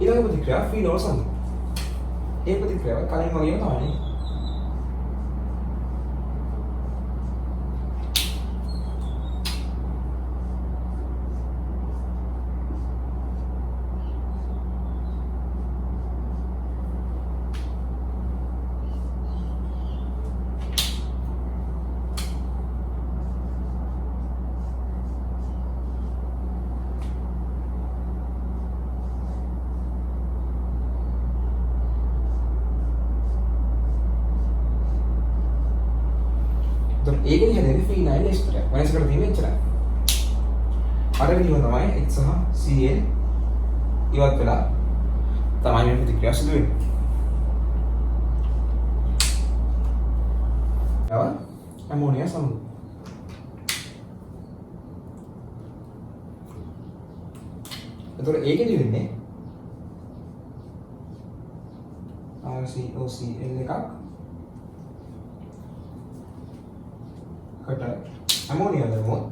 ඊළඟ ප්‍රතික්‍රියාව ෆීනෝල් සමග. ඒ ප්‍රතික්‍රියාව කලින් වගේම තමයි. ඒකෙන් හැදෙන්නේ ෆීනයිල් එස්ටර්. වෙනස් කරලා තියෙන්නේ එච්චරයි. අර විදිහම තමයි H සහ Cl ඉවත් වෙලා තමයි මේ ප්‍රතික්‍රියාව සිදු වෙන්නේ. ඇමෝනියා සමග. එතකොට ඒකෙදි වෙන්නේ RCOCl එකක් කට ඇමෝනියා දැම්මොත්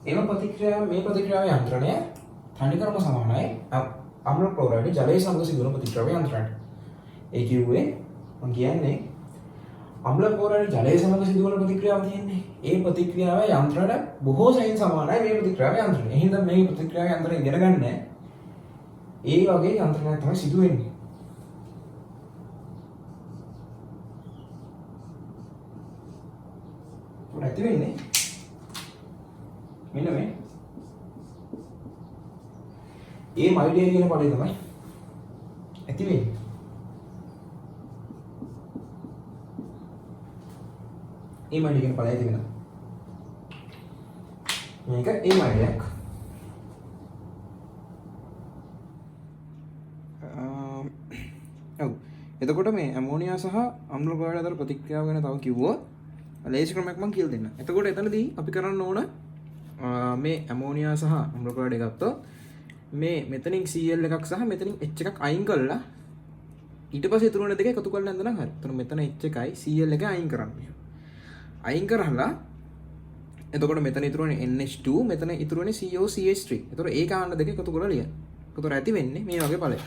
එම ප්‍රතික්‍රියාව මේ ප්‍රතික්‍රියාවේ යන්ත්‍රණය තනිකරම සමානයි අම්ල ක්ලෝරයිඩ් ජලය සමග සිදුවන ප්‍රතික්‍රියාවේ යන්ත්‍රණයට. ඒ කිව්වේ මම කියන්නේ අම්ල ක්ලෝරයිඩ් ජලය සමග සිදුවන ප්‍රතික්‍රියාව තියෙන්නේ. ඒ ප්‍රතික්‍රියාවේ යන්ත්‍රණයට බොහෝ සෙයින් සමානයි මේ ප්‍රතික්‍රියාවේ යන්ත්‍රණය. එහෙනම් මේ ප්‍රතික්‍රියාවේ යන්ත්‍රණය ඉගෙන ගන්න ඒ වගේ යන්ත්‍රණයක් තමයි සිදු වෙන්නේ. උඩ ඇති වෙන්නේ මෙන්න මේ ඒ මයිඩියා කියන පදේ තමයි ඇති වෙන්නේ. ඒ මයිඩියා කියන පදේ ඇති වෙනවා. මේක ඒ මයිඩියක්. එතකොට මේ ඇමෝනියා සහ අම්ල ක්ලෝරයිඩ් අතර ප්‍රතික්‍රියාව ගැන තව කිව්වොත් ලේසි ක්‍රමයක් මම කියලා දෙන්න. එතකොට එතනදී අපි කරන්න ඕන මේ ඇමෝනියා සහ අම්ල ක්ලෝරයිඩ් ගත්තොත් මේ මෙතනින් Cl එකක් සහ මෙතනින් H එකක් අයින් කරලා ඊට පස්සේ ඉතුරු වෙන දෙක එකතු කරලා නැන්දනම් හරි. එතන මෙතන H එකයි Cl එක අයින් කරන්න. අයින් කරලා එතකොට මෙතන ඉතුරු වෙන්නේ NH2 මෙතන ඉතුරු වෙන්නේ COCH3. එතකොට ඒ කාණ්ඩ දෙක එකතු කරලා ලියන්න. එතකොට ඇති වෙන්නේ මේ වගේ ඵලයක්.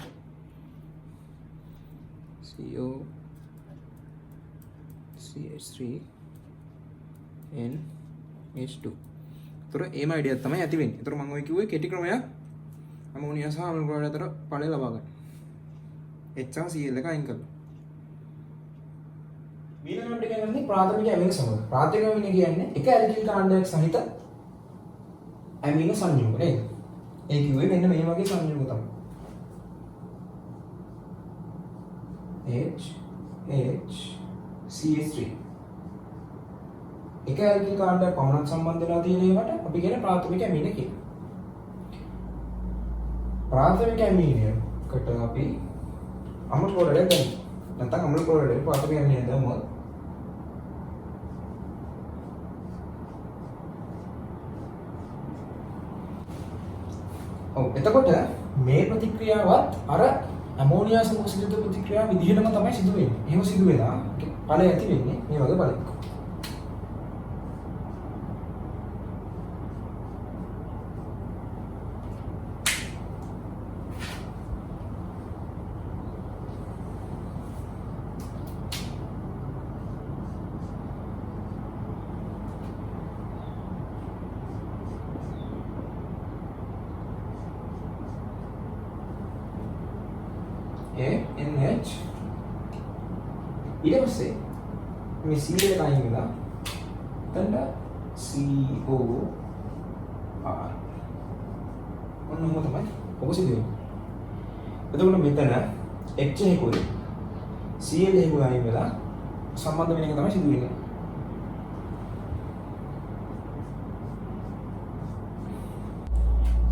COCH3 NH2. ඒතර ඒම අයිඩියා තමයි ඇති වෙන්නේ. ඒතර මම ඔය කිව්වේ කෙටි ක්‍රමයක් ඇමෝනියා සහ අම්ල ක්ලෝරයිඩ් අතර ඵලය ලබා ගන්න. H සහ Cl එක අයින් කරලා. ඊළඟට කියන්නේ ප්‍රාථමික ඇමිනෝ සමග. ප්‍රාථමික ඇමිනෝ කියන්නේ එක ඇල්කිල් කාණ්ඩයක් සහිත ඇමිනෝ සංයුග නේද? ඒ කිව්වේ මෙන්න මේ වගේ සංයුග තමයි. HCH3 එක ඇල්කිල් කාණ්ඩයක් පමණක් සම්බන්ධ වෙලා තියෙන ඒවාට අපි කියන්නේ ප්‍රාථමික ඇමිනෝ කියලා. ප්‍රාථමික ඇමිනෝකට අපි අම්ල ක්ලෝරයිඩ් ගන්නවා. නැත්නම් අම්ල ක්ලෝරයිඩ් ප්‍රාථමික ඇමිනෝ දැම්මොත් එතකොට මේ ප්‍රතික්‍රියාවත් අර ඇමෝනියා සමග සිදුවන ප්‍රතික්‍රියාව විදිහටම තමයි සිදු වෙන්නේ. එහෙම සිදු වෙලා ඵලය ඇති වෙන්නේ මේ වගේ ඵලයක්. NH ඊට පස්සේ මේ Cl එක අයින් වෙලා එතන COR ඔන්න මොකද තමයි ඔක සිදු වෙන්නේ. එතකොට මෙතන H එකකුයි Cl එකකුයි අයින් වෙලා සම්බන්ධ වෙන එක තමයි සිදු වෙන්නේ.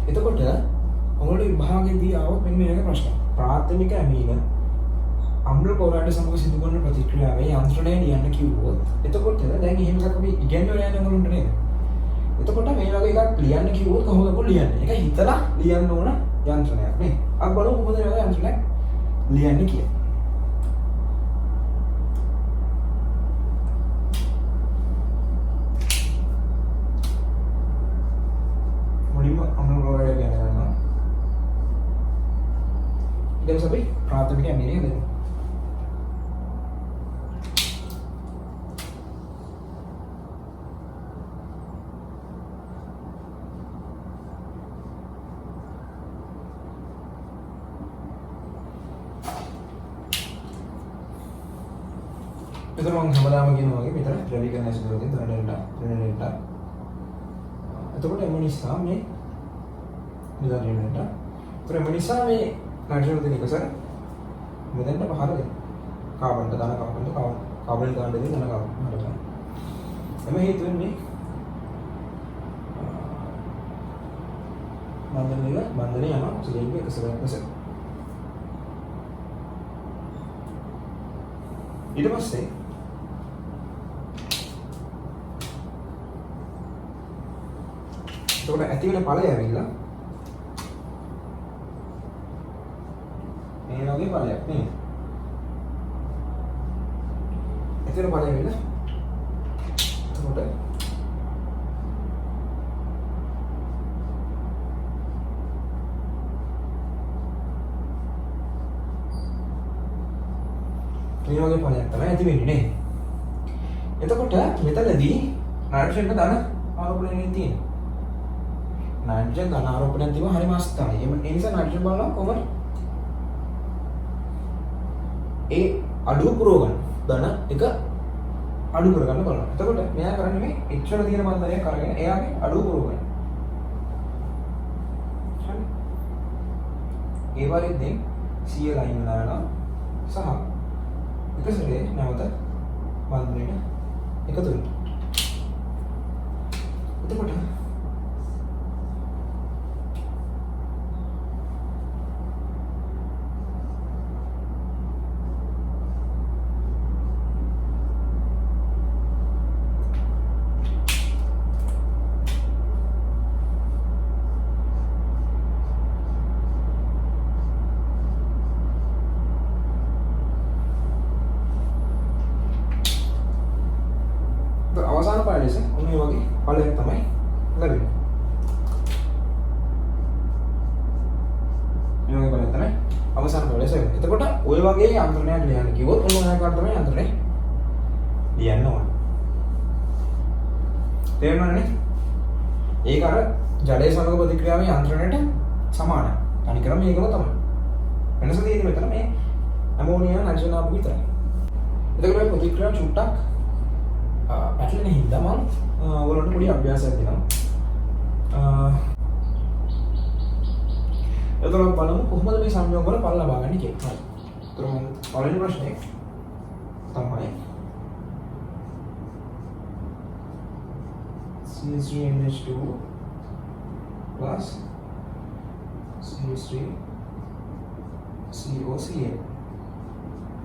එතකොට ඔයගොල්ලෝ විභාගයේදී ආවොත් මෙන්න මේක ප්‍රශ්න. ප්‍රාථමික ඇමිනෝ අම්ල ක්ලෝරයිඩ් සමග සිදු කරන ප්‍රතික්‍රියාවේ යන්ත්‍රණය ලියන්න කිව්වොත් එතකොට දැන් එහෙම එකක් අපි ඉගෙනගෙන යන උන්ට නේද? එතකොට මේ වගේ එකක් ලියන්න කිව්වොත් කොහොමද ඔයගොල්ලෝ ලියන්නේ? ඒක හිතලා ලියන්න ඕන යන්ත්‍රණයක් නේ. අපි බලමු කොහොමද මේ වගේ යන්ත්‍රණයක් ලියන්නේ කියලා. ප්‍රාථමික ඇමෝනියා දෙනවා. එතන මම හැමදාම කියනවා වගේ මෙතන ද්‍රවීකරණය සිදු වෙන ඩෙල්ටා එතකොට එම නිසා මේ ඩෙල්ටා එම නිසා මේ නයිට්‍රජන් දෙන එක සර මෙතනට පහර දෙන්න කාබන්ට දාන කාබන් දාන්න දෙන්න දාන කාබන් හරි එම හේතු වෙන්නේ බන්ධනය යන ඔක්සිජන් එකසරයක් නිසා ඊට පස්සේ එතකොට ඇති වෙන ඵලය ඇවිල්ලා මේ වගේ ඵලයක් නේ. ඇති වෙන ඵලය ඇවිල්ලා එතකොට මේ වගේ ඵලයක් තමයි ඇති වෙන්නේ නේ. එතකොට මෙතනදී නයිට්‍රජන් ධන ආරෝපණයක් තියෙනවා. නයිට්‍රජන් ධන ආරෝපණයක් තිබුණ හරිම අස්තයි. ඒ නිසා නයිට්‍රජන් බලනවා කොහොමද? ඒ අඩුව පුරව ගන්න. ධන එක අඩු කරගන්න බලනවා. එතකොට මෙයා කරන්නේ මේ එක්ස්ට්‍රා තියෙන බන්ධනයක් අරගෙන එයාගේ අඩුව පුරව ගන්න. හරි. ඒ වගේදී Cl අයින් වෙලා යනවා සහ එකසරේ නැවත බන්ධනයට එකතු වෙනවා. එතකොට අවසාන පාඩේස ඔන්න ඒ වගේ ඵලයක් තමයි ලැබෙන්නේ. මේ වගේ ඵලයක් තමයි අවසාන පාඩේස වෙන්නේ. එතකොට ওই වගේ යන්ත්‍රණයක් ලියන්න කිව්වොත් ඔන්න ඔය ආකාරයට තමයි යන්ත්‍රණය ලියන්න ඕනේ. තේරුණානේ? ඒක අර ජඩේ සමග ප්‍රතික්‍රියාවේ යන්ත්‍රණයට සමානයි. අනිකරම මේකම තමයි. වෙනස තියෙන්නේ මෙතන මේ ඇමෝනියා නයිට්‍රජන් ආපු විතරයි. එතකොට මේ ප්‍රතික්‍රියාව චුට්ටක් පැටලෙන හින්දා මම ඔයගොල්ලන්ට පොඩි අභ්‍යාසයක් දෙනවා. එතකොට බලමු කොහොමද මේ සංයෝග වල ඵල ලබා ගන්න කියලා. හරි. එතකොට මම පළවෙනි ප්‍රශ්නේ තමයි CH3NH2 plus CH3COCl.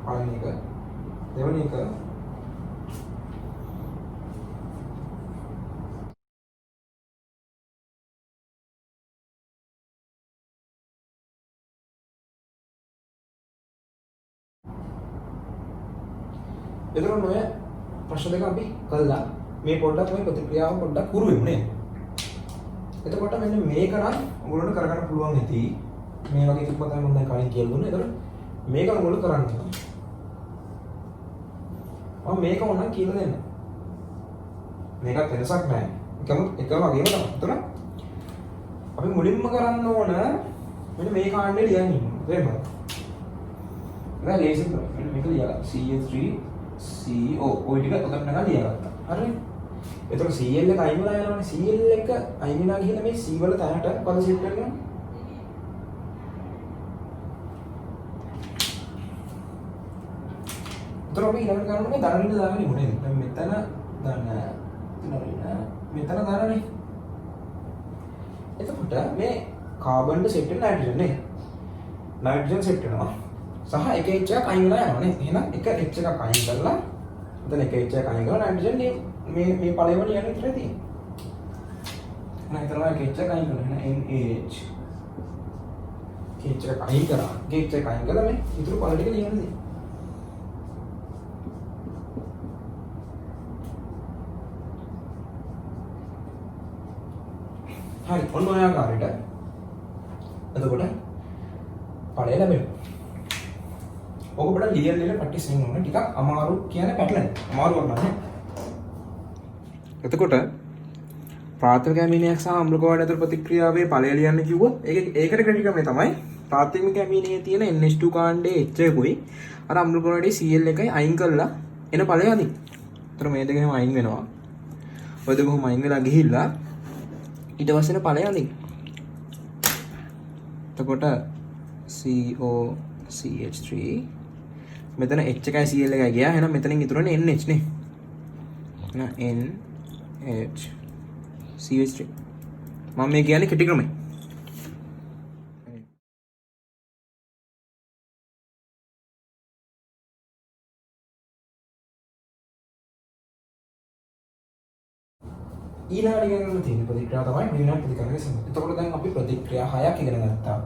පළවෙනි එක. දෙවෙනි එක එතකොට ඔය ප්‍රශ්න දෙක අපි කළා. මේ පොඩ්ඩක් මේ ප්‍රතික්‍රියාව පොඩ්ඩක් හුරු වෙමු නේද? එතකොට මෙන්න මේක නම් ඔයගොල්ලන්ට කරගන්න පුළුවන් ඇති. මේ වගේ තිබ්බ තමයි මම දැන් කලින් කියලා දුන්නේ. එතකොට මේක ඔයගොල්ලෝ කරන්න ඕනේ. මම මේක ඕනනම් කියලා දෙන්න. මේකත් වෙනසක් නැහැ. එකම වගේම තමයි. එතකොට අපි මුලින්ම කරන්න ඕන මෙන්න මේ කාණ්ඩේ ලියන්න ඉන්න. තේරුණාද? දැන් ලේසියෙන් මෙන්න මේක ලියලා CH3CO ඔය ටික උතන ගන්න ලියාගත්තා. හරිනේ? එතකොට Cl එක අයින් වෙලා යනවනේ. Cl එක අයින් වෙනවා කියලා මේ C වල තැනට පද සෙට් කරනවා. එතකොට අපි ඊළඟට කරන්නේ ධනරින්න දාන්නේ මොනේද? දැන් මෙතන මෙතන දානනේ. එතකොට මේ කාබන් සෙට් වෙන නයිට්‍රජන් නේ. නයිට්‍රජන් සෙට් වෙනවා. සහ එක H එකක් අයින් වෙලා යනවා නේ. එහෙනම් එක H එකක් අයින් කරලා එතන එක H එකක් අයින් කරලා නයිට්‍රජන් මේ ඵලය වල යන විතරයි තියෙන්නේ. එහෙනම් ඊතරම එක H එකක් අයින් කරලා එහෙනම් NH H එකක් අයින් කරා. H එකක් අයින් කළා මේ ඉතුරු ඵල ටික ලියන්න තියෙන්නේ. හරි ඔන්න ඔය ආකාරයට එතකොට ඵලය ලැබෙනවා. ඕක පොඩ්ඩක් ලියන්න ප්‍රැක්ටිස් වෙන්න ඕනේ. ටිකක් අමාරු කියන්නේ පැටලෙන. අමාරු වුණා. එතකොට ප්‍රාථමික ඇමීනයක් සහ අම්ලකෝණය අතර ප්‍රතික්‍රියාවේ ඵලය ලියන්න කිව්වොත් ඒකට ක්‍රෙඩිට් ක්‍රමය තමයි ප්‍රාථමික ඇමීනයේ තියෙන NH2 කාණ්ඩයේ H එකකුයි අර අම්ලකෝණයේ Cl එකයි අයින් කරලා එන ඵලය අදින්. ඒතර මේ දෙක එහෙම අයින් වෙනවා. ඔය දෙක කොහොම අයින් වෙලා ගිහිල්ලා ඊට පස්සේ එන ඵලය අදින්. එතකොට COCH3 මෙතන H එකයි Cl එකයි ගියා. එහෙනම් මෙතනින් ඉතුරුනේ NH නේ. NH CH3 මම මේ කියන්නේ කෙටි ක්‍රමය. ඊළඟට ඉගෙන ගන්න තියෙන ප්‍රතික්‍රියාව තමයි ග්‍රීන්හාල්ට් ප්‍රතික්‍රියාවේ සම්බන්ධය. එතකොට දැන් අපි ප්‍රතික්‍රියා 6ක් ඉගෙන ගත්තා.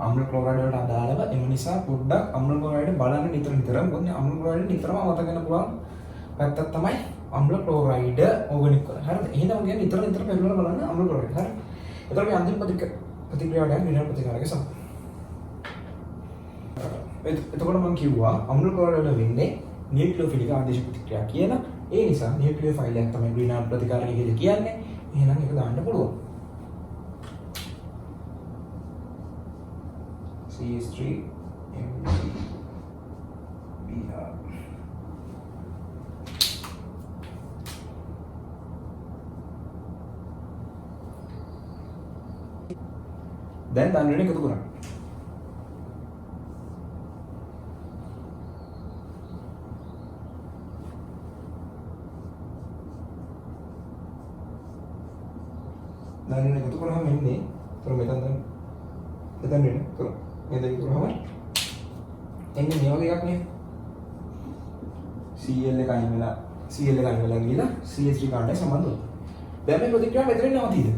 අම්ල ක්ලෝරයිඩ් වලට අදාළව එම නිසා පොඩ්ඩක් අම්ල ක්ලෝරයිඩ් බලන්න නිතර මොකද අම්ල ක්ලෝරයිඩ් නිතරම අමතක කරන්න පුළුවන් පැත්තක් තමයි අම්ල ක්ලෝරයිඩ් ඕගනික් වල. හරිද? එහෙනම් කියන්නේ නිතර පෙරලලා බලන්න අම්ල ක්ලෝරයිඩ්. හරි. එතකොට මේ අන්තිම ප්‍රතික්‍රියාවට යන ග්‍රීන්හාල්ට් ප්‍රතික්‍රියාවක සම්බන්ධය. එතකොට මම කිව්වා අම්ල ක්ලෝරයිඩ් වල වෙන්නේ නියුක්ලියෝෆිලික ආදේශ ප්‍රතික්‍රියා කියලා. ඒ නිසා නියුක්ලියෝෆයිල් එකක් තමයි ග්‍රීන්හාල්ට් ප්‍රතිකාරය කියලා කියන්නේ. එහෙනම් ඒක දාන්න පුළුවන්. CH3 MgBr දැන් දන්නවනේ එකතු කරන්න. දැන් එකතු කරාම එන්නේ තර මෙතන වෙන තර මේ දෙක කරාම එන්නේ මේ වගේ එකක් නේ. Cl එක අයින් වෙලා ගිහලා CH3 කාණ්ඩය සම්බන්ධ වෙනවා. දැන් මේ ප්‍රතික්‍රියාව මෙතනින් නවතීද?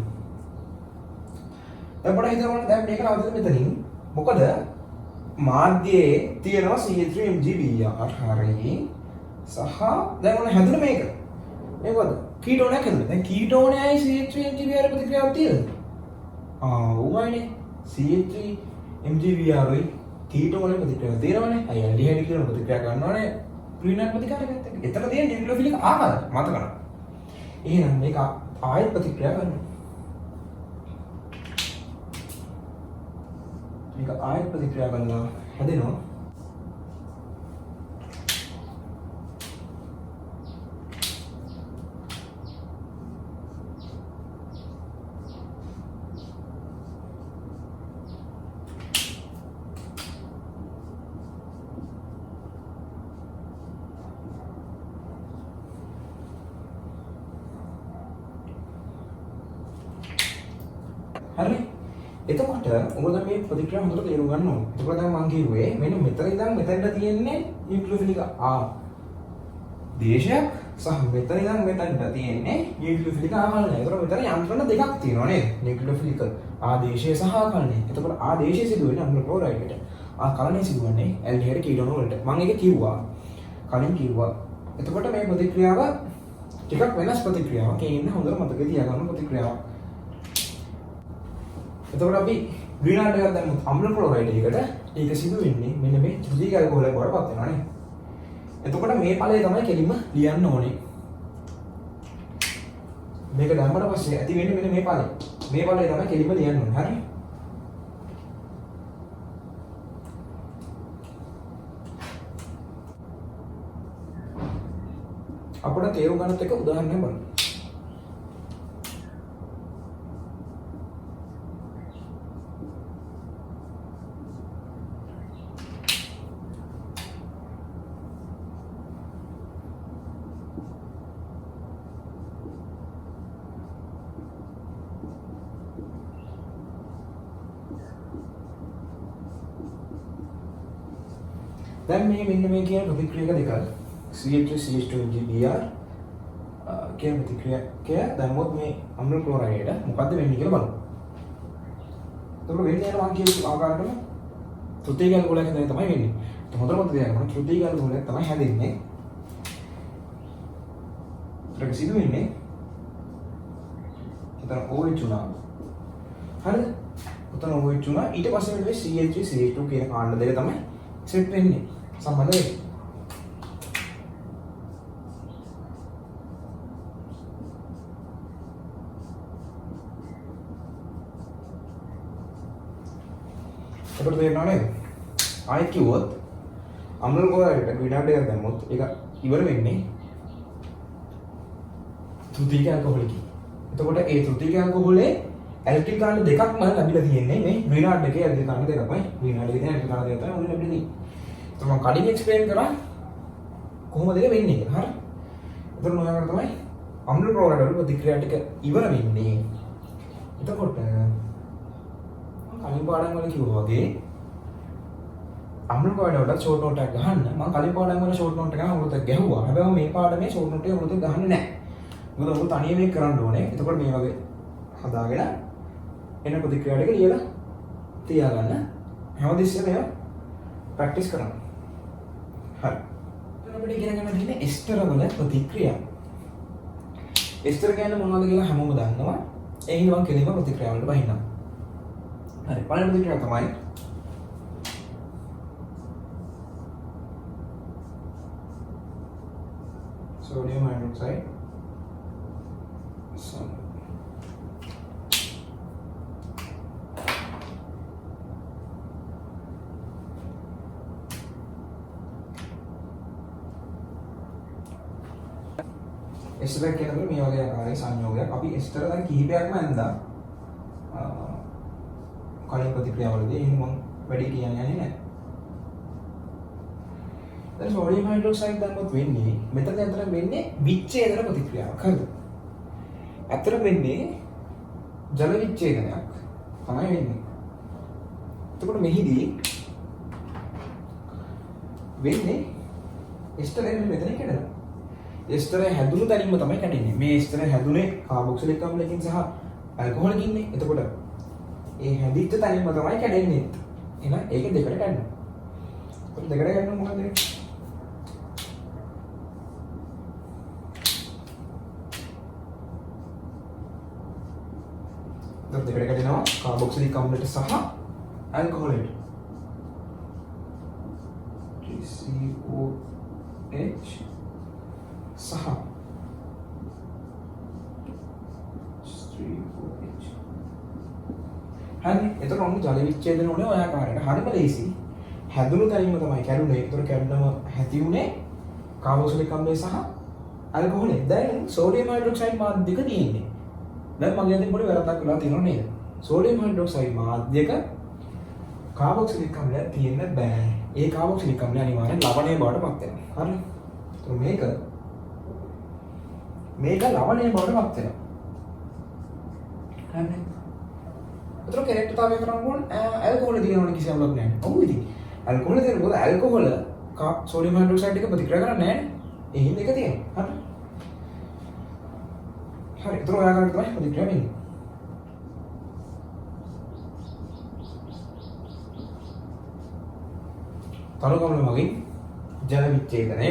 දැන් පොඩ්ඩක් හිතන්න දැන් මේක නවතීද මෙතනින්? මොකද මාධ්‍යයේ තියෙනවා CH3 MgBr හරියි සහ දැන් ඔන්න හැදුන මේක. මේකද? කීටෝනයක් හැදුනා. දැන් කීටෝනයයි CH3 MgBr ප්‍රතික්‍රියාව තියෙනවද? උමයිනේ. CH3 MgBr යි කීටෝනේ ප්‍රතික්‍රියාව තියෙනවනේ. අය ඇල්ඩිහයිඩ් කියන ප්‍රතික්‍රියා ගන්නවනේ ග්‍රීන්හාල්ට් ප්‍රතිකාරයත් එක්ක. එතන තියෙන නියුක්ලියෝෆිලික් ආකාරය මතක ගන්න. එහෙනම් මේක ආයෙත් ප්‍රතික්‍රියා කරනවා. මේක ආයෙත් ප්‍රතික්‍රියා කරනවා හැදෙනවා. හරි. එතකොට ඔයගොල්ලෝ මේ ප්‍රතික්‍රියාව හොඳට තේරුම් ගන්න ඕනේ. එතකොට දැන් මම කිව්වේ මෙන්න මෙතන ඉඳන් මෙතනට තියෙන්නේ නියුක්ලියෝෆිලික දේශයක් සහ මෙතන ඉඳන් මෙතනට තියෙන්නේ නියුක්ලියෝෆිලික ආකලනය. එතකොට මෙතන යන්ත්‍රණ දෙකක් තියෙනවා නේද? නියුක්ලියෝෆිලික ආදේශය සහ ආකලනය. එතකොට ආදේශය සිදු වෙන්නේ අම්ල ක්ලෝරයිඩ්ට. ආකලනය සිදු වෙන්නේ ඇල්ඩිහයිඩ් කීටෝන වලට. මම ඒක කිව්වා. කලින් කිව්වා. එතකොට මේ ප්‍රතික්‍රියාව ටිකක් වෙනස් ප්‍රතික්‍රියාවක්. ඒ ඉන්න හොඳට මතක තියාගන්න ප්‍රතික්‍රියාවක්. එතකොට අපි ග්‍රීන්හාල්ට් එකක් දැම්මොත් අම්ල ක්ලෝරයිඩ් එකට ඒක සිදු වෙන්නේ මෙන්න මේ ත්‍රිදීක ඇල්කොහොලයක් වඩ පත් වෙනවා නේ. එතකොට මේ ඵලය තමයි කෙලින්ම ලියන්න ඕනේ. මේක දැම්මට පස්සේ ඇති වෙන්නේ මෙන්න මේ ඵලය. මේ ඵලය තමයි කෙලින්ම ලියන්න ඕනේ. හරි? අපිට තේරුම් ගන්නත් එක උදාහරණයක් බලන්න. දැන් මෙන්න මේ කියන ප්‍රතික්‍රියාක දෙක CH3 CH2 MgBr කියන ප්‍රතික්‍රියාවක දැම්මොත් මේ අම්ල ක්ලෝරයිඩ් මොකද්ද වෙන්නේ කියලා බලමු. එතකොට වෙන්නේ මම කියපු ආකාරයටම තෘතීය ඇල්කොහොලයක් තමයි වෙන්නේ. හොඳට මතක තියාගන්න තෘතීය ඇල්කොහොලයක් තමයි හැදෙන්නේ. ඒකට සිදු වෙන්නේ එතන OH උනා. හරිද? උතන OH උනා ඊට පස්සේ මේ CH3 CH2 කියන කාණ්ඩ දෙක තමයි සෙට් වෙන්නේ. සම්බන්ධ වෙන්නේ. අපිට තේරෙනව නේද? ආයෙත් කිව්වොත් අම්ල ගෝලයට විනාඩියක් දැම්මොත් ඒක ඉවර වෙන්නේ තෘතීයික ඇල්කොහොලකින්. එතකොට ඒ තෘතීයික ඇල්කොහොලේ ඇල්කිල් කණ්ඩ දෙකක්ම ලැබිලා තියෙන්නේ මේ විනාඩි දෙකේ ඇල්කිල් කණ්ඩ දෙකක්මයි. විනාඩි දෙකේ ඇල්කිල් කණ්ඩ දෙකක් තමයි ඔන්න ලැබිලා තියෙන්නේ. එතකොට මම කලින් එක්ස්ප්ලেইন කරා කොහොමද ඒක වෙන්නේ කියලා. හරි. එතකොට ඔයාලට තමයි අම්ල ගෝලයට ප්‍රතික්‍රියා ටික ඉවර වෙන්නේ. එතකොට කලින් පාඩම් වල කිව්වා වගේ අම්ල පාඩමකට ෂෝට් නෝට් එකක් ගහන්න. මම කලින් පාඩම් වල ෂෝට් නෝට් එක අමුතුත් ගැහුවා. හැබැයි මම මේ පාඩමේ ෂෝට් නෝට් එක අමුතුත් ගහන්නේ නැහැ. මොකද ඔබ තනියම මේක කරන්න ඕනේ. එතකොට මේ වගේ හදාගෙන එන ප්‍රතික්‍රියා ටික ලියලා තියාගන්න. හැමදෙස්සෙම මේවා ප්‍රැක්ටිස් කරන්න. හරි. දැන් අපිට ඉගෙන ගන්න තියෙන්නේ එස්ටර වල ප්‍රතික්‍රියා. එස්ටර කියන්නේ මොනවද කියලා හැමෝම දන්නවා. ඒ හින්දා මම කෙලින්ම ප්‍රතික්‍රියා වලට බහින්නම්. හරි. පළවෙනි ප්‍රතික්‍රියාව තමයි sodium hydroxide solid. එස්ටර් කියනකොට මේ වගේ ආකාරයේ සංයෝගයක් අපි එස්ටර් දැන් කිහිපයක්ම ඇඳා කලින් ප්‍රතික්‍රියාවලදී එහෙනම් මම වැඩි කියන්නේ නැහැ. දැන් සෝඩියම් හයිඩ්‍රොක්සයිඩ් දැම්මොත් වෙන්නේ මෙතන ඇත්තට වෙන්නේ විච්ඡේදන ප්‍රතික්‍රියාවක්. හරිද? ඇත්තට වෙන්නේ ජල විච්ඡේදනයක් තමයි වෙන්නේ. එතකොට මෙහිදී වෙන්නේ එස්ටර් එන්නේ මෙතන කැඩෙනවා. එස්ටර් හැදුණු තැනින්ම තමයි කැඩෙන්නේ. මේ එස්ටර් හැදුනේ කාබොක්සිලික් අම්ලකින් සහ ඇල්කොහොලකින්නේ. එතකොට ඒ හැදිච්ච තැනින්ම තමයි කැඩෙන්නේ. එහෙනම් ඒක දෙකට කැඩෙනවා. එතකොට දෙකට කැඩෙනවා මොකද වෙන්නේ? දෙකට කැඩෙනවා කාබොක්සිලික් අම්ලයට සහ ඇල්කොහොලයට. COH සහ 3OH. හරි. එතකොට ඔන්න ජල විච්ඡේදන උනේ ඔය ආකාරයට. හරිම ලේසි. හැදුණු තැනින්ම තමයි කැඩුනේ. ඒතර කැඩුනම ඇති උනේ කාබොක්සිලික් අම්ලය සහ ඇල්කොහොලය. දැන් සෝඩියම් හයිඩ්‍රොක්සයිඩ් මාධ්‍යක තියෙන්නේ. දැන් මගේ අතින් පොඩි වැරද්දක් වෙලා තියෙනව නේද? සෝඩියම් හයිඩ්‍රොක්සයිඩ් මාධ්‍යක කාබොක්සිලික් අම්ලය තියෙන්න බෑ. ඒ කාබොක්සිලික් අම්ලය අනිවාර්යෙන් ලවණය බවට පත් වෙනවා. හරි. ඒතර මේක ලවණය බවට පත් වෙනවා. හරි. ඒතර කැරක්ටරතාවය කරන්න ඕන ඇල්කොහොල දිනවන කිසිම ලක් නැහැ. ඔව් ඉතින්. ඇල්කොහොල දෙන මොකද ඇල්කොහොල සෝඩියම් හයිඩ්‍රොක්සයිඩ් එක ප්‍රතික්‍රියා කරන්නේ නැහැ. ඒ හින්දා ඒක තියෙනවා. හරි. හරි. ඒතර ඔයාලට තමයි ප්‍රතික්‍රියා වෙන්නේ. තනුගමන මගින් ජල විච්ඡේදනය.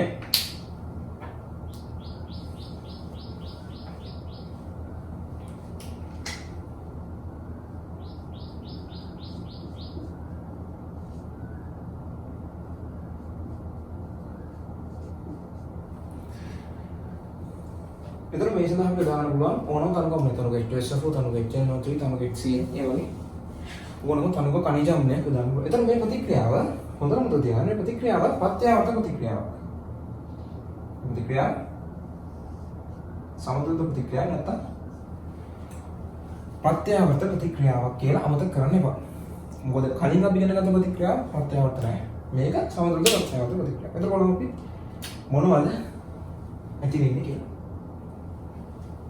එතන මේ සඳහා අපිට දාන්න පුළුවන් ඕනම තනුගමන තනුග H2SO තනුග HNO3 තනුග HCl ඒ වගේ ඕනම තනුග කණිජ අම්ලයක් දාන්න පුළුවන්. එතන මේ ප්‍රතික්‍රියාව හොඳටම මතක තියාගන්න. මේ ප්‍රතික්‍රියාව ප්‍රත්‍යාවර්ත ප්‍රතික්‍රියාවක්. ප්‍රතික්‍රියාව සමතුලිත ප්‍රතික්‍රියාවක් නැත්තම් ප්‍රත්‍යාවර්ත ප්‍රතික්‍රියාවක් කියලා අමතක කරන්න එපා. මොකද කලින් අපි ඉගෙන ගත්ත ප්‍රතික්‍රියාව ප්‍රත්‍යාවර්ත නැහැ. මේක සමතුලිත ප්‍රත්‍යාවර්ත ප්‍රතික්‍රියාවක්. එතකොට අපි මොනවද ඇති වෙන්නේ කියලා.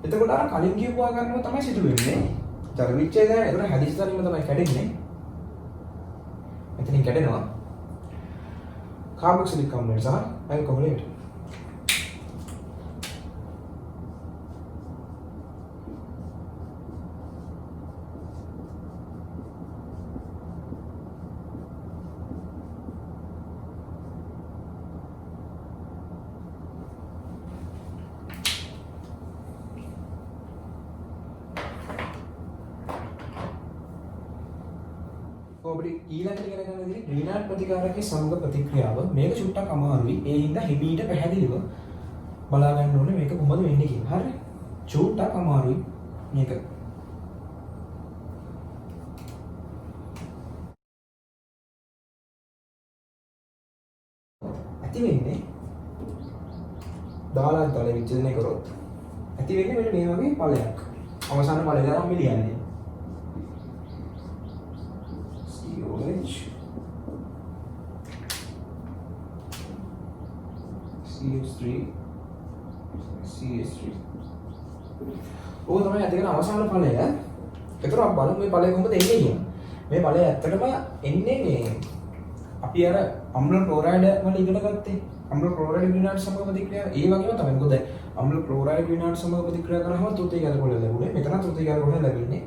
එතකොට අර කලින් කියපු ආකාරයෙන්ම තමයි සිදු වෙන්නේ. ජල විච්ඡේදනය එතන හැදිච්ච තැනින්ම තමයි කැඩෙන්නේ. එතනින් කැඩෙනවා කාබොක්සිලික් අම්ලයට සහ ඇල්කොහොලයට. අපිට ඊළඟට ඉගෙන ගන්න දෙන්නේ රිනාඩ් ප්‍රතිකාරකයේ සමග ප්‍රතික්‍රියාව. මේක චුට්ටක් අමාරුයි. ඒ හින්දා හිමීට පැහැදිලිව බලා ගන්න ඕනේ මේක කොහොමද වෙන්නේ කියලා. හරි? චුට්ටක් අමාරුයි මේක. ඇති වෙන්නේ දාලා තලෙ විචලනය කරොත් ඇති වෙන්නේ මෙන්න මේ වගේ ඵලයක්. අවසාන ඵලය තමයි අපි ලියන්නේ. COH CH3 CH3 ඕක තමයි ඇති වෙන අවසාන ඵලය. ඒතර අපි බලමු මේ ඵලය කොහොමද එන්නේ කියලා. මේ ඵලය ඇත්තටම එන්නේ මේ අපි අර අම්ල ක්ලෝරයිඩ් වල ඉගෙන ගත්තේ. අම්ල ක්ලෝරයිඩ් ග්‍රීනාඩ් සමග ප්‍රතික්‍රියාව ඒ වගේම තමයි. මොකද අම්ල ක්ලෝරයිඩ් ග්‍රීනාඩ් සමග ප්‍රතික්‍රියා කරාම තෘතීය ගැලකොළ ලැබුණේ. මෙතන තෘතීය ගැලකොළ ලැබෙන්නේ.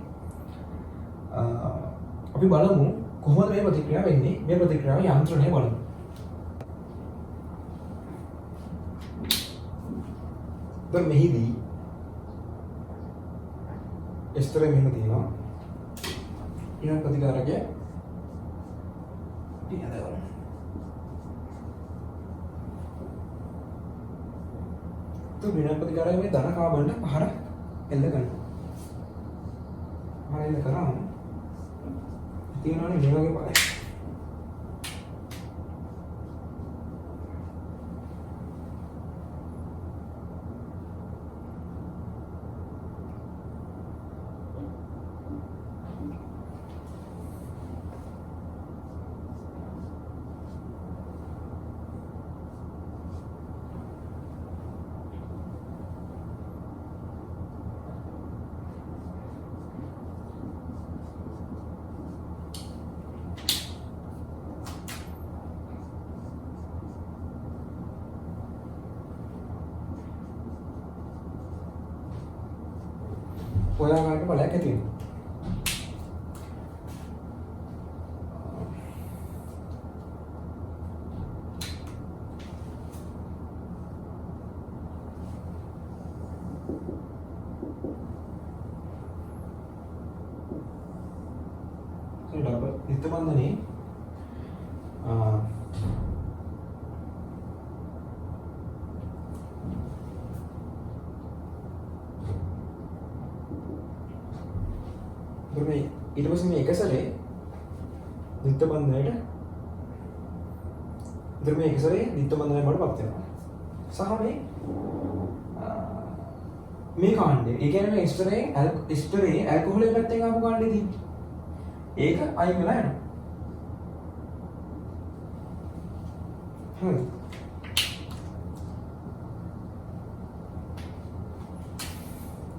අපි බලමු කොහොමද මේ ප්‍රතික්‍රියාව වෙන්නේ. මේ ප්‍රතික්‍රියාව යන්ත්‍රණය බලමු. දැන් මෙහිදී ස්තරේ මෙහෙම තියෙනවා. ඊළඟ ප්‍රතිකාරකය පියදවල. ඊළඟ ප්‍රතිකාරකයේ මේ ධන කාබන්ට පහර එල්ල ගන්නවා. පහර එල්ල කරාම තියෙනවානේ මේ වගේ පහරක්. ඔයා ගන්න බලයක් ඇති වෙනවා. डबल नित्यबंधने ඊට පස්සේ මේ එක සැරේ නිත්‍ය බන්ධනයට ඉතින් මේ එක සැරේ නිත්‍ය බන්ධනයට වඩපත් වෙනවා. සහ මේ කාණ්ඩය ඒ කියන්නේ එස්ටරේ ඇල්කොහොල් පැත්තෙන් ආපු කාණ්ඩය තියෙන්නේ. ඒක අයින් වෙලා යනවා. හරි.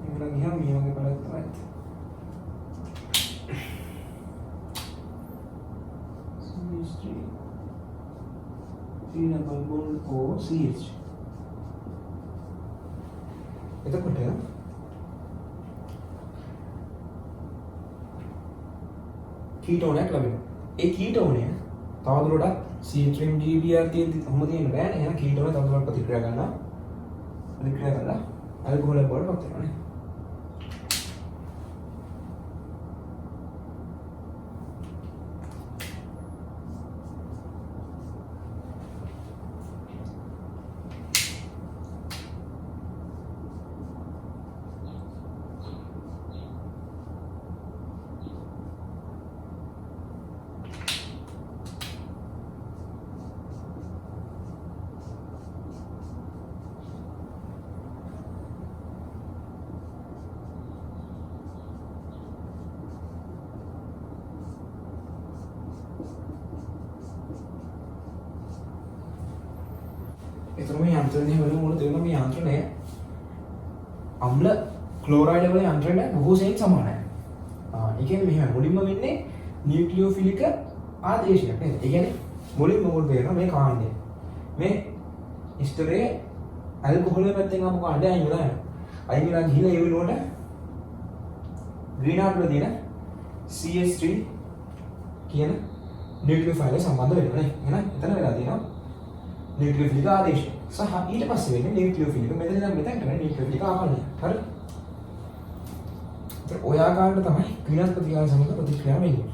ඉතින් ගියාම මේ වගේ බලයක් තමයි. CH එතකොට කීටෝනයක් ලැබෙනවා. ඒ කීටෝනය තවදුරටත් CH3GBr කොහොම තියෙන්න බෑනේ. එහෙනම් කීටෝන තවදුරටත් ප්‍රතික්‍රියා කරලා ඇල්කොහොල් බවට පත් වෙනවා නේ. එතකොට මේ යන්ත්‍රණය වල මොන දෙනවා මේ යන්ත්‍රණය අම්ල ක්ලෝරයිඩ් වල යන්ත්‍රණය බොහෝ සෙයින් සමානයි. ඒ කියන්නේ මෙහෙම මුලින්ම වෙන්නේ නියුක්ලියෝෆිලික ආදේශයක් නේද? ඒ කියන්නේ මුලින්ම මොකද වෙනවා මේ කාණ්ඩය. මේ ස්ටරේ ඇල්කොහොල් පැත්තෙන් ආපු කාණ්ඩය අයින් වෙලා යනවා. අයින් වෙලා ගිහිලා ඒ වෙනුවට ග්‍රීනාඩ් වල තියෙන CH3 කියන නියුක්ලියෝෆයිල් සම්බන්ධ වෙනවා නේ. එහෙනම් එතන වෙලා තියෙනවා न्यूक्लियोफिलिक आदेश सह ඊට පස්සේ වෙන්නේ न्यूक्लियोफिलिक මෙතන ඉඳන් මෙතනට වෙන්නේ न्यूक्लियोफिलिक ආකල්පය. හරි. ඒක ඔය ආකාරයට තමයි ක්‍රියාත්මක ප්‍රතික්‍රියාව සමග ප්‍රතික්‍රියාව වෙන්නේ.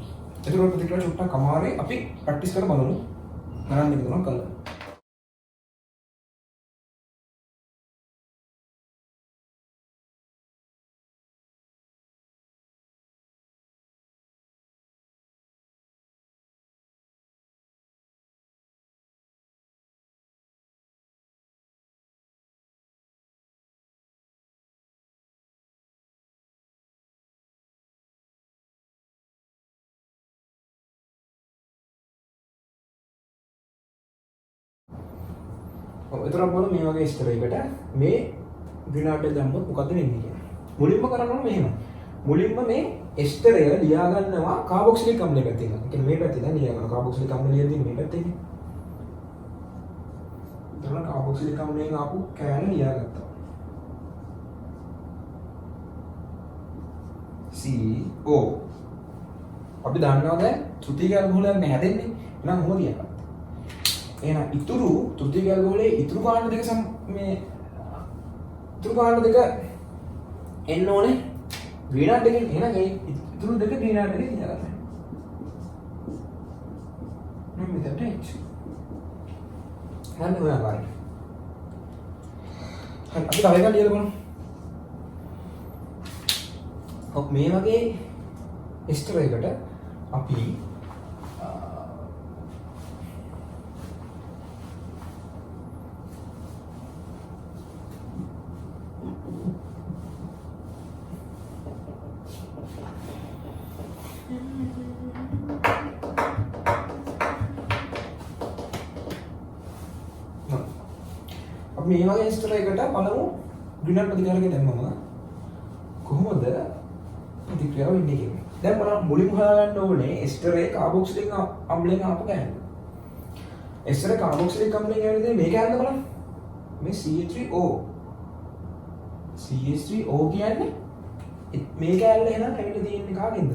එතකොට ප්‍රතික්‍රියා චුට්ටක් අමාරුයි. අපි ප්‍රැක්ටිස් කරලා බලමු. ගණන් දෙක තුනක් කරලා. එතරම් බලමු මේ වගේ ස්තරයකට මේ ග්‍රීනාඩ් එක දැම්මොත් මොකද වෙන්නේ කියලා. මුලින්ම කරන්න ඕනේ මෙහෙම. මුලින්ම මේ ස්තරය ලියා ගන්නවා කාබොක්සිලික් අම්ලයේ පැත්තේ. ඒ කියන්නේ මේ පැත්තේ දැන් ලියා ගන්න කාබොක්සිලික් අම්ලය ලියලා තියෙන්නේ මේ පැත්තේ නේ. දැන් කාබොක්සිලික් අම්ලයෙන් ආපු කෑල්ල ලියා ගත්තා. CO. අපි දන්නවා දැන් තෘතීය ඇල්කොහොලයක් නැහැදෙන්නේ. එහෙනම් කොහොමද තියන්නේ? එහෙනම් ඉතුරු තෘතීය ඇල්කොහොලේ ඉතුරු කාණ්ඩ දෙක මේ ඉතුරු කාණ්ඩ දෙක එන්න ඕනේ ග්‍රීනාඩ් එකෙන්. එහෙනම් ඒ ඉතුරු දෙක ග්‍රීනාඩ් එකේ තියාගන්න. නම් මෙතනට H. හරි ඔය ආකාරයට. හරි අපි තව එකක් ලියලා බලමු. ඔව් මේ වගේ ස්ටර් එකකට අපි මේ වගේ ස්ටර් එකකට බලමු ග්‍රීනාඩ් ප්‍රතිකාරකේ දැම්මම කොහොමද ප්‍රතික්‍රියාව වෙන්නේ කියලා. දැන් බලන්න මුලින්ම හොයාගන්න ඕනේ ස්ටරේ කාබොක්සිලික් අම්ලයෙන් ආපු කෑල්ල. ස්ටරේ කාබොක්සිලික් අම්ලයෙන් ඇවිල්ලා මේ කෑල්ල බලන්න. මේ CH3O. CH3O කියන්නේ මේ කෑල්ල එහෙනම් ඇවිල්ලා තියෙන්නේ කාගෙන්ද?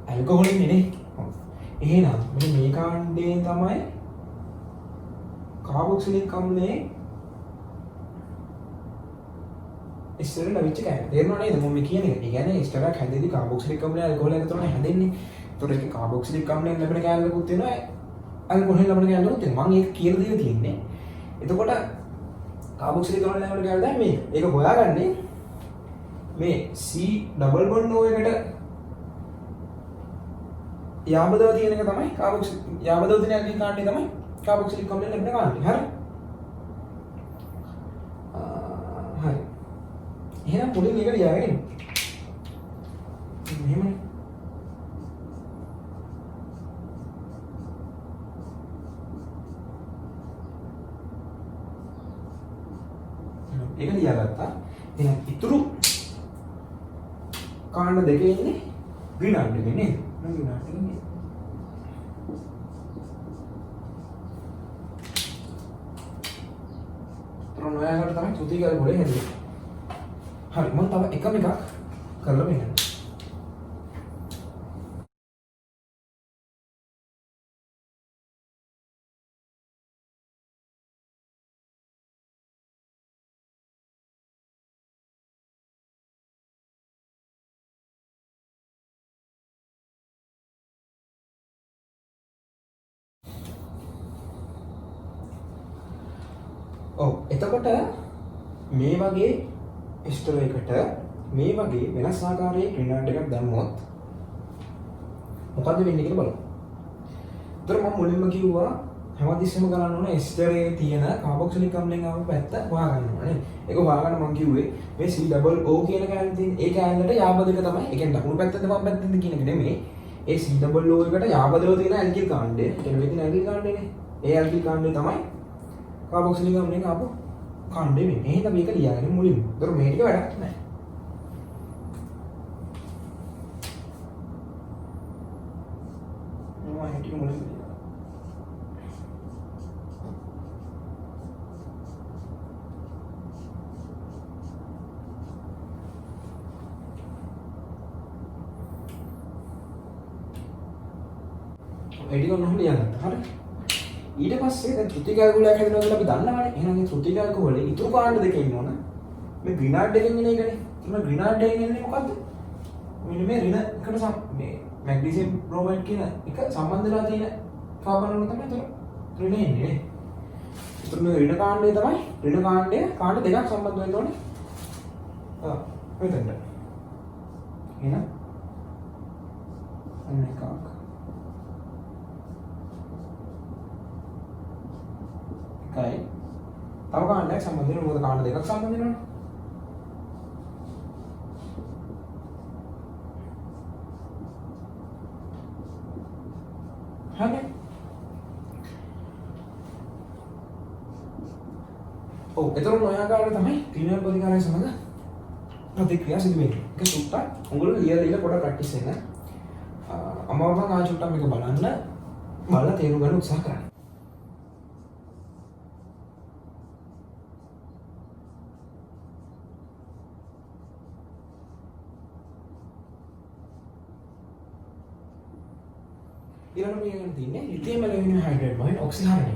ඇල්කොහොලින් නේ. එහෙනම් මෙන්න මේ කාණ්ඩයෙන් තමයි කාබොක්සිලික් අම්ලයේ ස්ටර් ලැබිච්ච කෑල්ල. තේරුණා නේද මම කියන එක? ඒ කියන්නේ ස්ටරක් හැදෙද්දි කාබොක්සිලික් අම්ලය ඇල්කොහොල් එක තමයි හැදෙන්නේ. ඒතකොට ඒක කාබොක්සිලික් අම්ලයෙන් ලැබෙන කෑල්ලකුත් වෙනවා. ඇල්කොහොල් ලැබෙන කෑල්ලකුත් වෙනවා. මම ඒක කියලා දෙලා තියෙන්නේ. එතකොට කාබොක්සිලික් අම්ලයෙන් ලැබෙන කෑල්ල දැන් මේක. ඒක හොයාගන්නේ මේ C ඩබල් බොන්ඩ් O එකට යාබදව තියෙන එක තමයි කාබොක්සිලික් යාබදව තියෙන ඇල්කින් කාණ්ඩය තමයි කාබොක්සිලික් අම්ලයෙන් ලැබෙන කාණ්ඩය. හරි. හරි. එහෙනම් මුලින් මේක ලියාගෙන ඉන්න. මෙහෙමනේ. ඒක ලියාගත්තා. එහෙනම් ඉතුරු කාණ්ඩ දෙකේ ඉන්නේ ග්‍රීනාඩ් එකේ නේද? ග්‍රීනාඩ් එකේ ඉන්නේ. ඔයාලට තමයි තෘතීය ඇල්කොහොලේ හැදෙන්නේ. හරි මම තව එකක් කරලා බලන්න. ඔව් එතකොට මේ වගේ ස්ටර් එකකට මේ වගේ වෙනස් ආකාරයේ ග්‍රීනාඩ් එකක් දැම්මොත් මොකද වෙන්නේ කියලා බලමු. ඒතර මම මුලින්ම කිව්වා හැමතිස්සෙම කරන්න ඕනේ ස්ටරේ තියෙන කාබොක්සිලික් අම්ලයෙන් ආපු පැත්ත හොයාගන්න ඕනේ. ඒක හොයාගන්න මම කිව්වේ මේ COO කියන කෑල්ල තියෙන ඒ කෑල්ලට යාබදක තමයි. ඒ කියන්නේ දකුණු පැත්තද වම් පැත්තද කියන එක නෙමෙයි. ඒ COO එකට යාබදව තියෙන ඇල්කිල් කාණ්ඩය. ඒ කියන්නේ මේ තියෙන ඇල්කිල් කාණ්ඩයනේ. ඒ ඇල්කිල් කාණ්ඩය තමයි කාබොක්සිලික් අම්ලයෙන් ආපු කාණ්ඩය වෙන්නේ. එහෙනම් මේක ලියාගන්න මුලින්ම. ඒතර මේ ටික වැඩක් නැහැ. මම හිටිය මුලින්ම එඩි ගන්න ඕනේ ලියාගත්තා. හරි. ඊට පස්සේ දැන් තෘතීය ඇල්කොහොලයක් හැදෙනවා කියලා අපි දන්නවනේ. එහෙනම් මේ තෘතීය ඇල්කොහොලේ ඉතුරු කාණ්ඩ දෙක ඉන්න ඕන. මේ ග්‍රීනාඩ් එකෙන් එන එකනේ. තුන ග්‍රීනාල්ඩ් එකෙන් එන්නේ මොකද්ද? මෙන්න මේ ඍණ එකට මේ මැග්නීසියම් බ්‍රොමයිඩ් කියන එක සම්බන්ධ වෙලා තියෙන කාබන් වල තමයි තුන ඍණ එන්නේ නේ. ඒතර මේ ඍණ කාණ්ඩය තමයි ඍණ කාණ්ඩය කාණ්ඩ දෙකක් සම්බන්ධ වෙන්න ඕනේ. මෙතනට. එහෙනම් අන්න එකක්. එකයි. තව කාණ්ඩයක් සම්බන්ධ වෙනවා. මොකද කාණ්ඩ දෙකක් සම්බන්ධ වෙනවනේ. හරි. ඔව් එතකොට ඔය ආකාරයට තමයි ක්‍රිමිනල් ප්‍රතිකාරය සමග ප්‍රතික්‍රියා සිදු වෙන්නේ. ඒක සුට්ටක් උගල ලියලා පොඩක් ප්‍රැක්ටිස් වෙන්න. අමාරුම ආචුට්ටක් මේක බලන්න බලලා තේරුම් ගන්න උත්සාහ කරන්න. ඊළඟට මේ ගන්න තියෙන්නේ ලිතියම් ඇලුමිනියම් හයිඩ්‍රේට් වලින් ඔක්සිහරණය.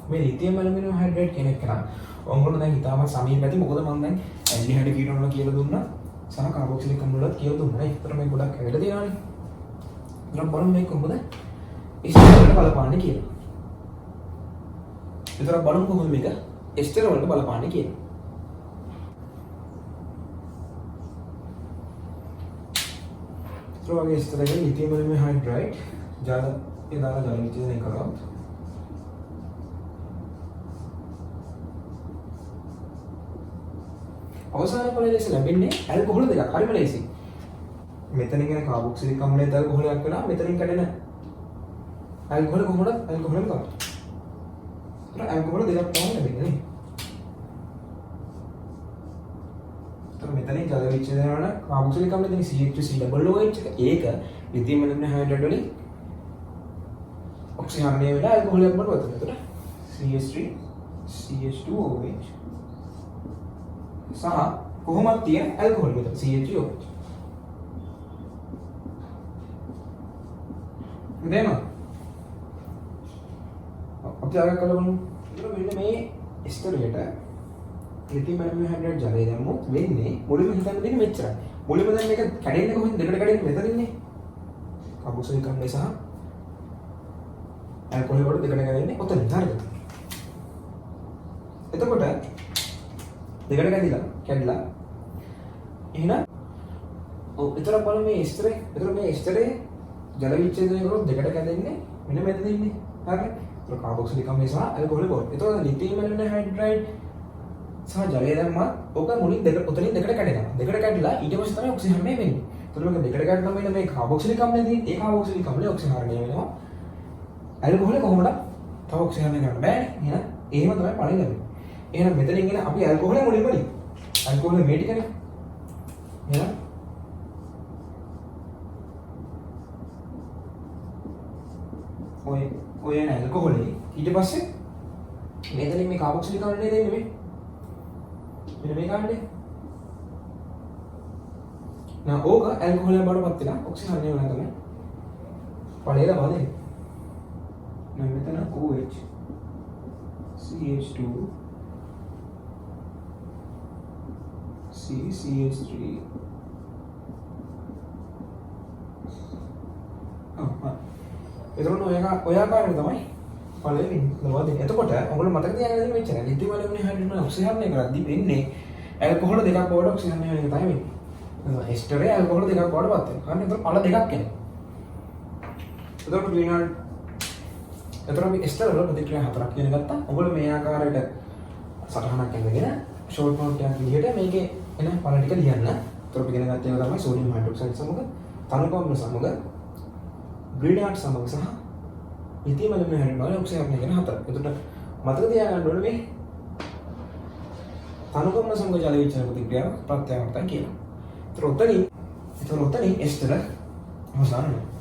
මේ ලිතියම් ඇලුමිනියම් හයිඩ්‍රේට් කෙනෙක් කරා. ඔයගොල්ලෝ දැන් හිතාම සමීප ඇති මොකද මම දැන් ඇල්ඩිහයිඩ් කීටෝන වල කියලා දුන්නා. සහ කාබොක්සිලික් අම්ල වලත් කියලා දුන්නා. ඒතර මේ ගොඩක් ඇවිල්ලා තියෙනවානේ. ඊට බලමු මේක කොහොමද එස්ටර් වලට බලපාන්නේ කියලා. ඒතර බලමු කොහොමද මේක එස්ටර් වලට බලපාන්නේ කියලා. වගේ එස්ටර් එකේ ලිතියම් ඇලුමිනියම් හයිඩ්‍රේට් ජල ඒ දාලා ජල විචලනය කරොත් අවසාන ඵලය ලෙස ලැබෙන්නේ ඇල්කොහොල් දෙකක්. හරිම ලේසි. මෙතනින් එන කාබොක්සිලික් අම්ලයත් ඇල්කොහොලයක් වෙනවා. මෙතනින් කැඩෙන ඇල්කොහොල කොහොමද? ඇල්කොහොලම තමයි. ඒතර ඇල්කොහොල දෙකක් තමයි ලැබෙන්නේ නේ. ඒතර මෙතනින් ජල විචලනය කරන කාබොක්සිලික් අම්ලය දෙන CH3COOH එක ඒක ලිතියම් ඇලුමිනියම් හයිඩ්‍රේට් වලින් ඔක්සිහරණය වෙලා ඇල්කොහොලයක් බවට පත් වෙනවා. CH3 CH2OH සහ කොහොමද තියෙන ඇල්කොහොල් මෙතන CH3OH. දෙන්න. අපි ආගක් කරමු. ඒක මෙන්න මේ එස්ටරේට ලිතියම් ඇලුමිනියම් හයිඩ්‍රේට් ජලය දැම්මොත් වෙන්නේ මුලින්ම හිතන්න දෙන්නේ මෙච්චරයි. මුලින්ම දැන් මේක කැඩෙන්නේ කොහොමද? දෙකට කැඩෙන්නේ මෙතන ඉන්නේ. කාබොක්සිලික් අම්ලය සහ ඇල්කොහොල් වලට දෙකට කැඩෙන්නේ ඔතන. හරිද? එතකොට දෙකට කැඩිලා එහෙනම් ඔව් එතන බලමු මේ එස්ටරේ. එතන මේ එස්ටරේ ජල විච්ඡේදනය කරොත් දෙකට කැඩෙන්නේ මෙන්න මෙතන ඉන්නේ. හරිද? ඒක කාබොක්සිලික් අම්ලය සහ ඇල්කොහොල් බෝඩ්. එතකොට ලිතියම් ඇලුමිනියම් හයිඩ්‍රේට් සහ ජලය දැම්මත් ඔක මුලින් ඔතනින් දෙකට කැඩෙනවා. දෙකට කැඩිලා ඊට පස්සේ තමයි ඔක්සිහරණය වෙන්නේ. එතකොට මේක දෙකට කැඩුනම වෙන මේ කාබොක්සිලික් අම්ලය තියෙන ඒ කාබොක්සිලික් අම්ලය ඔක්සිහරණය වෙනවා. ඇල්කොහොල් කොහොමද? තව ඔක්සිහරණය කරන්න බෑනේ. එහෙනම් එහෙම තමයි පණි ලැබෙන්නේ. එහෙනම් මෙතනින් එන අපි ඇල්කොහොල් මුලින්ම නේ. ඇල්කොහොල් මේ ටිකනේ. එහෙනම් ඔය එන ඇල්කොහොල් ඊට පස්සේ මෙතනින් මේ කාබොක්සිලික් අම්ලය දෙන්නේ මේ. මෙන්න මේ කාණ්ඩේ. නා ඕක ඇල්කොහොල් බවට පත් වෙලා ඔක්සිහරණය වෙනවා තමයි. පණි ලබා දෙන්නේ. මෙතන OH CH2 CH3 එතකොට ඔය ආකාරයෙන් තමයි පළවෙනි ලබා දෙන්නේ. එතකොට ඔයගොල්ලෝ මතක තියාගන්න මෙච්චරයි. ලිතියම් ඇලුමිනියම් හයිඩ්‍රේට් ඔක්සිහරණය කරද්දී වෙන්නේ ඇල්කොහොල් දෙකක් බවට ඔක්සිහරණය වෙන එක තමයි වෙන්නේ. එස්ටරේ ඇල්කොහොල් දෙකක් බවට පත් වෙනවා. හරිද? එතකොට පළ දෙකක් එනවා. එතකොට ක්‍රීනල් එතකොට අපි එස්ටර් වල ප්‍රතික්‍රියා හතරක් කියන ගත්තා. ඔයගොල්ලෝ මේ ආකාරයට සටහනක් අරගෙන ෂෝට් නෝට් එකක් විදිහට මේකේ එන පළ ටික ලියන්න. එතකොට අපි ඉගෙන ගත්ත ඒවා තමයි සෝඩියම් හයිඩ්‍රොක්සයිඩ් සමග තනුකම්ල සමග ග්‍රීනාල්ඩ් සමග සහ ලිතියම් ඇලුමිනියම් හයිඩ්‍රේට් වල ඔක්සිහරණය කියන හතර. එතකොට මතක තියාගන්න ඕනේ මේ තනුකම්ල සමග ජල විචලන ප්‍රතික්‍රියාව ප්‍රත්‍යාවර්තන කියලා. එතකොට ඔතනින් එස්ටර් අවසන් වෙනවා.